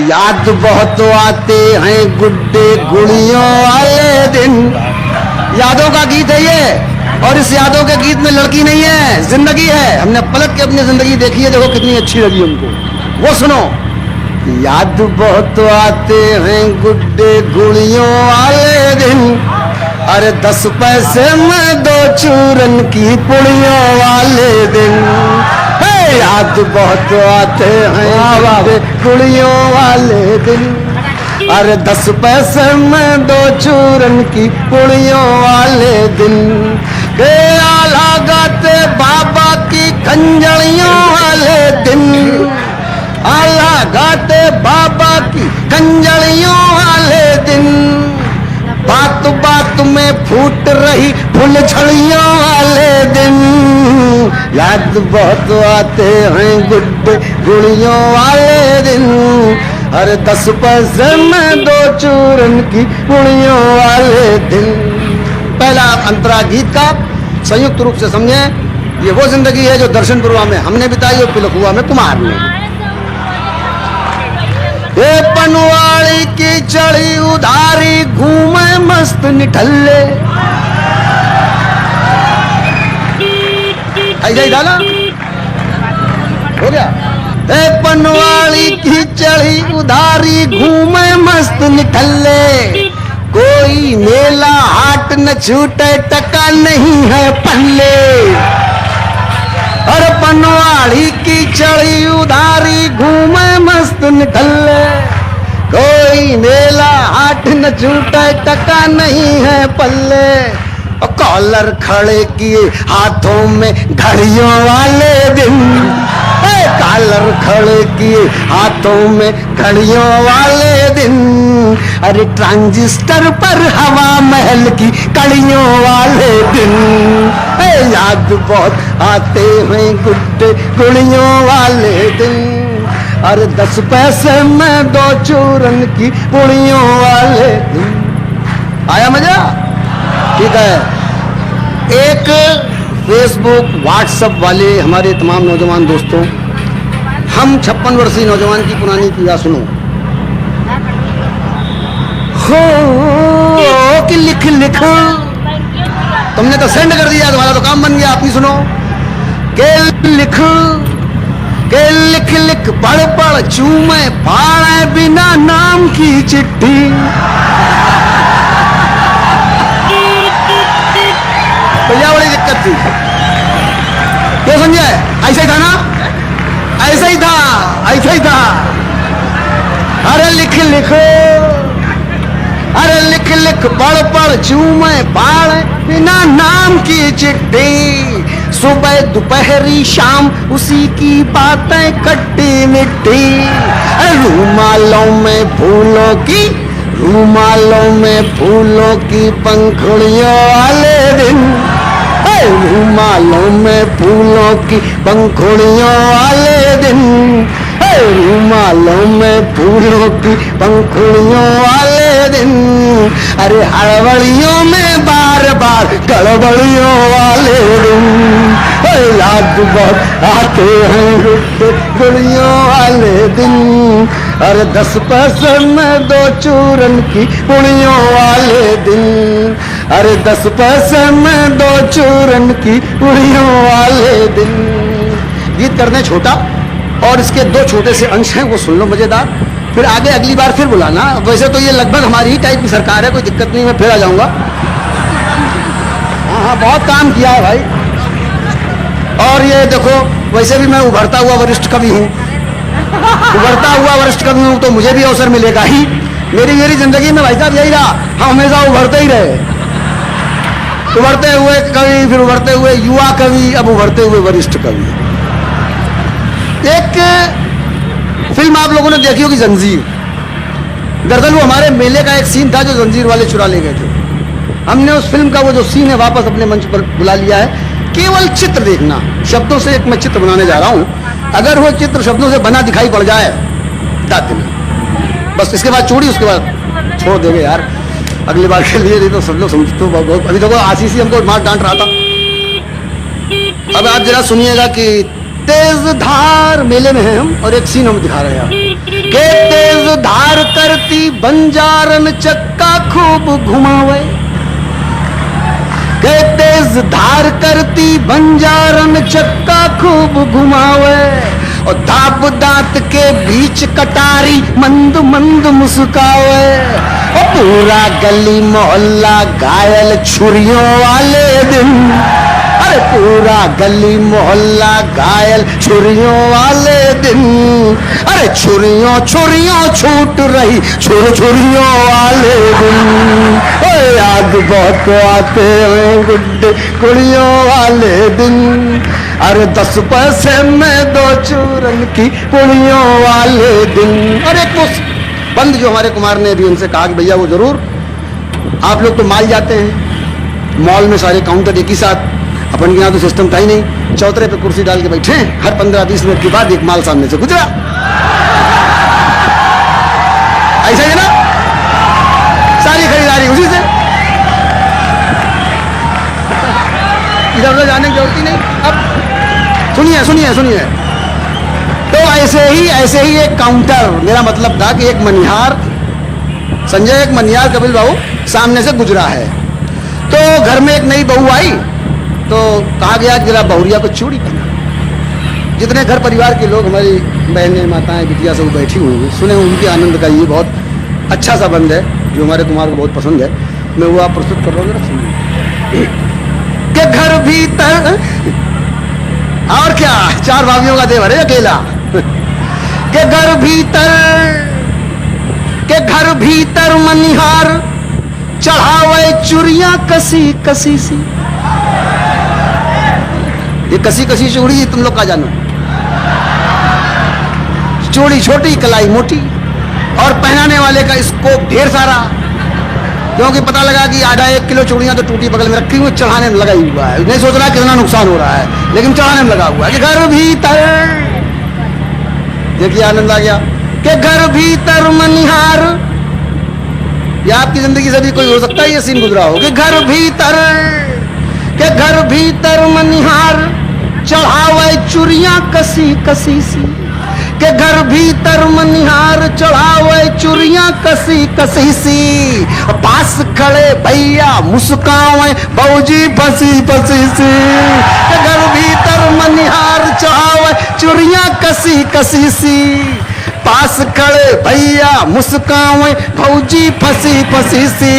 याद बहुत आते हैं गुड्डे गुड़ियों वाले दिन। यादों का गीत है ये, और इस यादों के गीत में लड़की नहीं है, जिंदगी है। हमने पलट के अपनी जिंदगी देखी है, देखो कितनी अच्छी लगी हमको। वो सुनो। याद बहुत आते हैं गुड्डे गुड़ियों वाले दिन, अरे 10 पैसे में 2 चूरन की पुड़ियों वाले दिन। याद बहुत आते हैं गुड़ियों वाले दिन, अरे 10 पैसे में 2 चूरन की पुड़ियों वाले दिन। के आला गाते बाबा की खंजड़ियों वाले दिन, आला गाते बाबा की खंजड़ियों वाले दिन। बात बात में फूट रही फुलझड़ियों वाले दिन। याद बहुत आते हैं गुड्डे गुड़ियों वाले दिन, अरे 10 पैसे में 2 चूरन की पुड़ियों वाले दिन। पहला अंतरा गीत का संयुक्त रूप से समझे, ये वो जिंदगी है जो दर्शनपुरवा में हमने बिताई और पिलखुआ में कुमार ने। ये पनवाड़ी की चढ़ी उधारी घूमे मस्त निठल्ले। ऐसा ही था ना, हो गया। ए पनवाड़ी की चढ़ी उधारी घूमे मस्त निठल्ले, कोई मेला हाट न छूटे टका नहीं है पल्ले। और पनवाड़ी की चढ़ी उधारी घूमे मस्त निठल्ले, कोई मेला हाट न छूटे टका नहीं है पल्ले। कॉलर खड़े किए हाथों में घड़ियों वाले दिन, कॉलर खड़े किए हाथों में घड़ियों वाले दिन। अरे ट्रांजिस्टर पर हवा महल की कड़ियों वाले दिन। याद बहुत आते हैं गुड्डे गुड़ियों वाले दिन, अरे 10 पैसे में 2 चूरन की पुड़ियों वाले दिन। आया मजा? ठीक है। एक फेसबुक व्हाट्सएप वाले हमारे तमाम नौजवान दोस्तों, हम 56 वर्षीय नौजवान की पुरानी पीड़ा सुनो। हो कि लिख लिख, तुमने तो सेंड कर दिया, तुम्हारा तो काम बन गया। आप ही सुनो। के लिख पढ़ पढ़ चूमे फाड़े बिना नाम की चिट्ठी। भैया बड़ी दिक्कत थी, क्यों समझे? ऐसा ही था ना, ऐसा ही था, ऐसा ही था। अरे लिख पढ़ पढ़ चूमे फाड़े बिना नाम की चिट्ठी। सुबह दोपहरी शाम उसी की बातें खट्टी मिट्टी। रूमालों में फूलों की, रूमालों में फूलों की पंखुड़ियों वाले दिन, रूमालों में फूलों की पंखुड़ियों वाले दिन। रूमालों में फूलों की पंखुड़ियों वाले दिन। अरे हड़बड़ियों में बार बार गड़बड़ियों वाले दिन। याद बहुत आते हैं गुड़ियों वाले दिन, अरे 10 पैसे में 2 चूरन की पुड़ियों वाले दिन। अरे 10 पैसे में 2 चूरन की पुड़ियों वाले दिन। गीत करने छोटा, और इसके 2 छोटे से अंश हैं, वो सुन लो मजेदार। फिर आगे अगली बार फिर बुलाना। वैसे तो ये लगभग हमारी ही टाइप की सरकार है, कोई दिक्कत नहीं, मैं फिर आ जाऊंगा। हाँ, बहुत काम किया है भाई। और ये देखो, वैसे भी मैं उभरता हुआ वरिष्ठ कवि हूँ, उभरता हुआ वरिष्ठ कवि हूँ, तो मुझे भी अवसर मिलेगा ही। मेरी जिंदगी में भाई साहब यही रहा, हम हमेशा उभरते ही रहे। उभरते हुए कवि, फिर उभरते हुए युवा कवि, अब उभरते हुए वरिष्ठ कवि। एक फिल्म आप लोगों ने देखी होगी, जंजीर। दरअसल वो हमारे मेले का एक सीन था जो जंजीर वाले चुरा ले गए थे। हमने उस फिल्म का वो जो सीन है वापस अपने मंच पर बुला लिया है। केवल चित्र देखना, शब्दों से एक मैं चित्र बनाने जा रहा हूं। अगर वो चित्र शब्दों से बना दिखाई पड़ जाए दाद देना, बस। इसके बाद चूड़ी, उसके बाद छोड़ देंगे यार अगली बार के लिए। नहीं तो सब लोग समझते तो बहुत। अभी देखो आशीष ही हमको मार डांट रहा था। अब आप जरा सुनिएगा कि तेज धार मेले में हैं हम, और एक सीन हम दिखा रहे हैं। के तेज धार करती बंजारन चक्का खूब घुमावे, के तेज धार करती बंजारन चक्का खूब घुमावे, और दाब दांत के बीच कटारी मंद मंद मुस्कावे, और पूरा गली मोहल्ला घायल छुरियों वाले दिन, अरे पूरा गली मोहल्ला घायल छुरियों वाले दिन, अरे छुरियों छुरियों छूट रही छुरियों वाले दिन, याद बहुत आते हैं गुड्डे गुड़ियों वाले दिन, अरे 10 पैसे में 2 चूरन की पुड़ियों वाले दिन। और एक वो बंद जो हमारे कुमार ने भी उनसे कहा कि भैया वो जरूर, आप लोग तो माल जाते हैं मॉल में, सारे काउंटर एक ही साथ, अपन के यहाँ तो सिस्टम था ही नहीं, चौतरे पे कुर्सी डाल के बैठे, हर 15-20 मिनट के बाद एक माल सामने से गुजरा, ऐसा है ना, सारी खरीदारी उसी से, इधर उधर जाने की जरूरत ही नहीं। अब सुनिए सुनिए सुनिए, तो ऐसे ही एक काउंटर, मेरा मतलब था कि एक मनिहार, संजय एक मनिहार कपिल बाबू सामने से गुजरा है, तो घर में एक नई बहू आई, तो कहा गया कि जरा बहुरिया को चूड़ी पहना। जितने घर परिवार के लोग, हमारी बहनें माताएं बिटिया सब बैठी हुई सुने उनके आनंद का ये बहुत अच्छा सा बंद है जो हमारे कुमार को बहुत पसंद है, मैं वो आप प्रस्तुत कर रहा हूँ, सुनिए। के घर भीतर, और क्या, 4 भाभियों का देवर है अकेला, के घर भीतर मनिहार चढ़ावे चूड़ियां कसी कसी सी, ये कसी कसी चूड़ी तुम लोग का जानो, चूड़ी छोटी कलाई मोटी, और पहनाने वाले का स्कोप ढेर सारा, क्योंकि पता लगा कि आधा 1 किलो चूड़ियां तो टूटी बगल में रखी हुई, चढ़ाने में लगा ही हुआ है, नहीं सोच रहा कितना नुकसान हो रहा है, लेकिन चढ़ाने में लगा हुआ है। कि घर भीतर, देखिए आनंद आ गया, कि घर भीतर मनिहार, या आपकी जिंदगी से भी कोई हो सकता है ये सीन गुजरा हो, कि घर भीतर मनिहार चढ़ावे चूड़ियां कसी कसी सी, के घर भीतर मनिहार चढ़ावे चूड़ियां कसी कसी सी, पास खड़े भैया मुस्कावे बहूजी फंसी फंसी सी, के घर भीतर मनिहार चढ़ावे चूड़ियां कसी कसी सी, पास खड़े भैया मुस्कावे भौजी फंसी फंसी सी,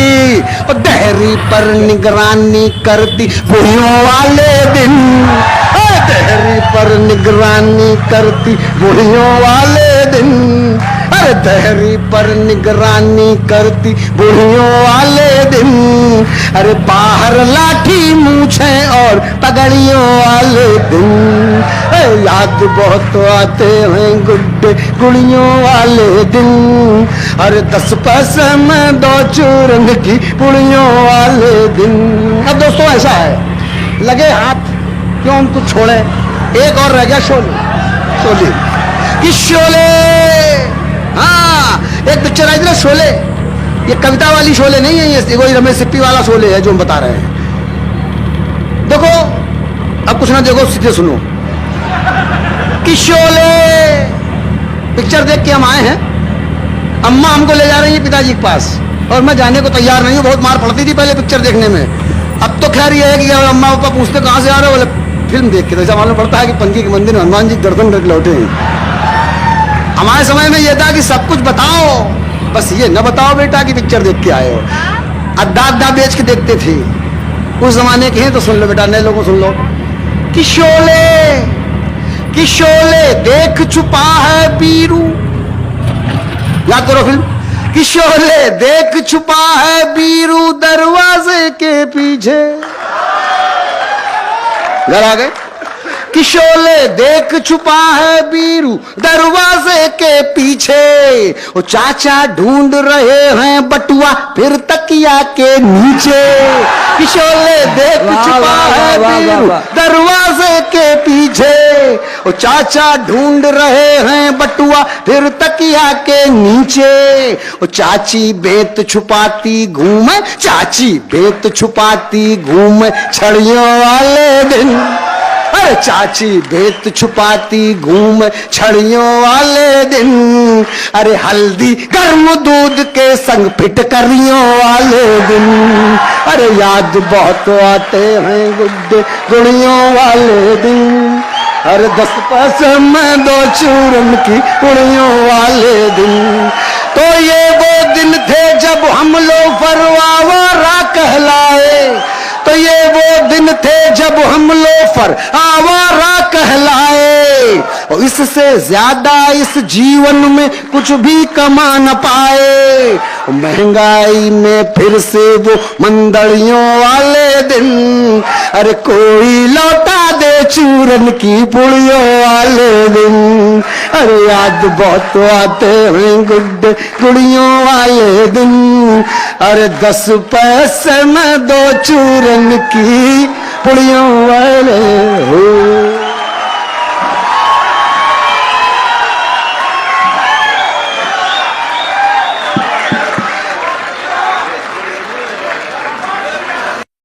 और डेहरी पर निगरानी करती बुढ़ियों वाले दिन, डेहरी पर निगरानी करती बुढ़ियों वाले दिन, अरे डेहरी पर निगरानी करती बुढ़ियों वाले दिन, अरे बाहर लाठी मूछे और पगड़ियों वाले दिन, याद बहुत आते हैं गुड्डे गुड़ियों वाले दिन, अरे 10 पैसे में 2 चूरन की पुड़ियों वाले दिन। अब दोस्तों ऐसा है, लगे हाथ क्यों उनको छोड़े, एक और रह गया शोले कि शोले, हाँ एक पिक्चर आई थी ना शोले, ये कविता वाली शोले नहीं है, ये कोई रमेश सिप्पी वाला शोले है जो हम बता रहे हैं। देखो अब कुछ ना देखो, सीधे सुनो कि शोले पिक्चर देख के हम आए हैं, अम्मा हमको ले जा रही है पिताजी के पास, और मैं जाने को तैयार नहीं हूँ, बहुत मार पड़ती थी पहले पिक्चर देखने में, अब तो खैर ये है कि अम्मा पापा पूछते कहाँ से आ रहे हो, बोले फिल्म देख के, तो ऐसा मालूम पड़ता है कि पंकी के मंदिर में हनुमान जी दर्शन करके लौटे हैं। हमारे समय में यह था कि सब कुछ बताओ, बस ये न बताओ बेटा कि पिक्चर देख के आए हो, अद्दा बेच के देखते थे, उस जमाने के हैं तो सुन लो बेटा, नए लोगों सुन लो कि शोले देख छुपा है बीरू, याद करो फिल्म, कि शोले देख छुपा है बीरू दरवाजे के पीछे, घर आ गए कि शोले देख छुपा है बीरू दरवाजे के पीछे, वो चाचा ढूंढ रहे हैं बटुआ फिर तकिया के नीचे, कि शोले देख छुपा है बीरू दरवाजे के पीछे, वो चाचा ढूंढ रहे हैं बटुआ फिर तकिया के नीचे, वो चाची बेत छुपाती घूमे, चाची बेत छुपाती घूमे छड़ियों वाले दिन, अरे चाची भेद छुपाती घूम छड़ियों वाले दिन, अरे हल्दी गर्म दूध के संग फिटकरियों वाले दिन, अरे याद बहुत आते हैं गुड्डे गुड़ियों वाले दिन, अरे 10 पैसे में 2 चूरन की पुड़ियों वाले दिन। तो ये वो दिन थे जब हम लोग फरवावरा कहलाए, तो ये वो दिन थे जब हम लोफर आवारा कहलाए, और इससे ज्यादा इस जीवन में कुछ भी कमा न पाए। महंगाई में फिर से वो मंदड़ियों वाले दिन, अरे कोई लौटा दे चूरन की पुड़ियों वाले दिन, अरे याद बहुत आते हैं गुड्डे गुड़ियों वाले दिन, अरे 10 पैसे में 2 चूरन की पुड़ियों वाले हो।